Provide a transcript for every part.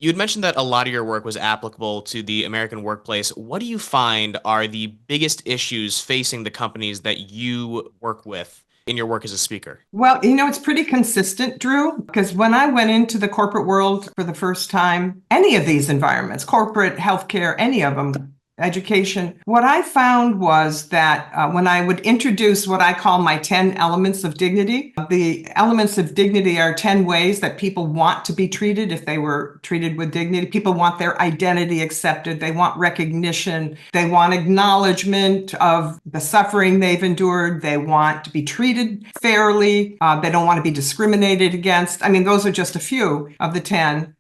You had mentioned that a lot of your work was applicable to the American workplace. What do you find are the biggest issues facing the companies that you work with in your work as a speaker? Well, it's pretty consistent, Drew, because when I went into the corporate world for the first time, any of these environments, corporate, healthcare, any of them, education, what I found was that when I would introduce what I call my 10 elements of dignity, the elements of dignity are 10 ways that people want to be treated if they were treated with dignity. People want their identity accepted. They want recognition. They want acknowledgement of the suffering they've endured. They want to be treated fairly. They don't want to be discriminated against. I mean, those are just a few of the 10.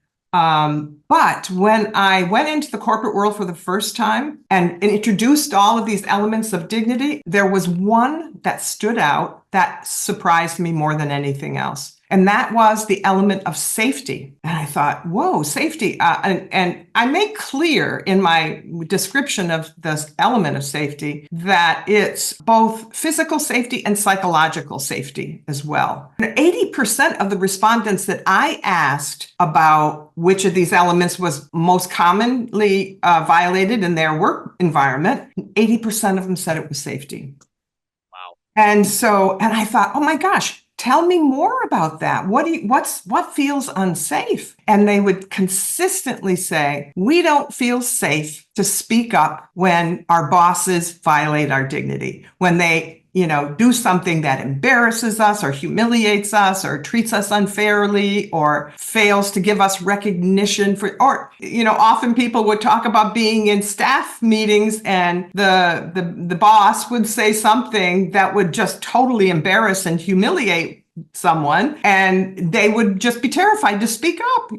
But when I went into the corporate world for the first time and introduced all of these elements of dignity, there was one that stood out that surprised me more than anything else. And that was the element of safety. And I thought, whoa, safety. And I make clear in my description of this element of safety that it's both physical safety and psychological safety as well. 80% of the respondents that I asked about which of these elements was most commonly violated in their work environment, 80% of them said it was safety. Wow. And I thought, oh my gosh, tell me more about that. What feels unsafe? And they would consistently say, we don't feel safe to speak up when our bosses violate our dignity, when they do something that embarrasses us or humiliates us or treats us unfairly or fails to give us recognition often people would talk about being in staff meetings and the boss would say something that would just totally embarrass and humiliate someone, and they would just be terrified to speak up.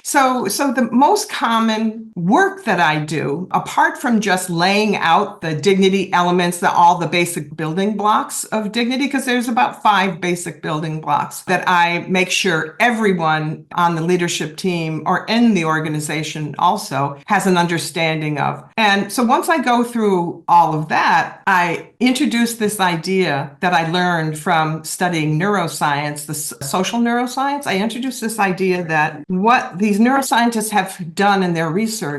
So the most common work that I do, apart from just laying out the dignity elements, all the basic building blocks of dignity, because there's about 5 basic building blocks that I make sure everyone on the leadership team or in the organization also has an understanding of. And so once I go through all of that, I introduce this idea that I learned from studying neuroscience, the social neuroscience. I introduced this idea that what these neuroscientists have done in their research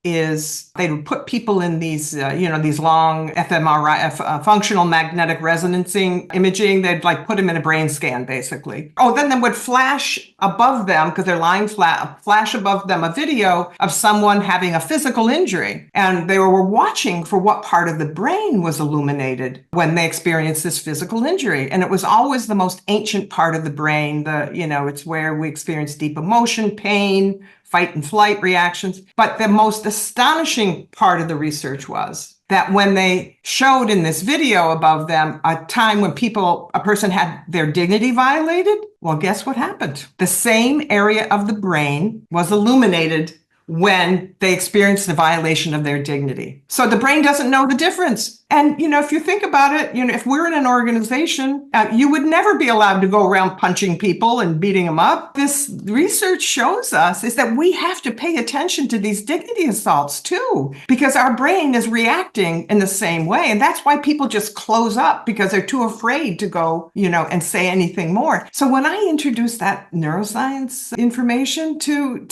is they would put people in these, these long fMRI, functional magnetic resonancing imaging. They'd like put them in a brain scan, basically. Oh, then they would flash above them, because they're lying flat, flash above them a video of someone having a physical injury. And they were watching for what part of the brain was illuminated when they experienced this physical injury. And it was always the most ancient part of the brain. It's where we experience deep emotion, pain, fight and flight reactions. But the most astonishing part of the research was that when they showed in this video above them a time when a person had their dignity violated, well, guess what happened? The same area of the brain was illuminated when they experienced the violation of their dignity. So the brain doesn't know the difference. And, if you think about it, if we're in an organization, you would never be allowed to go around punching people and beating them up. This research shows us is that we have to pay attention to these dignity assaults too, because our brain is reacting in the same way. And that's why people just close up, because they're too afraid to go, and say anything more. So when I introduce that neuroscience information to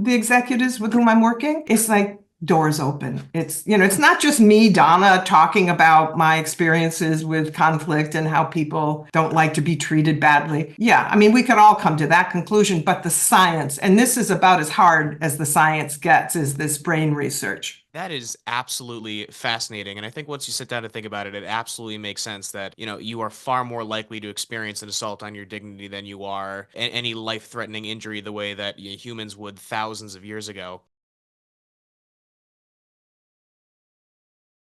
the executives with whom I'm working, it's like doors open. It's not just me, Donna, talking about my experiences with conflict and how people don't like to be treated badly. Yeah, I mean, we could all come to that conclusion, but the science, and this is about as hard as the science gets, is this brain research. That is absolutely fascinating. And I think once you sit down to think about it, it absolutely makes sense that, you are far more likely to experience an assault on your dignity than you are any life-threatening injury the way that humans would thousands of years ago.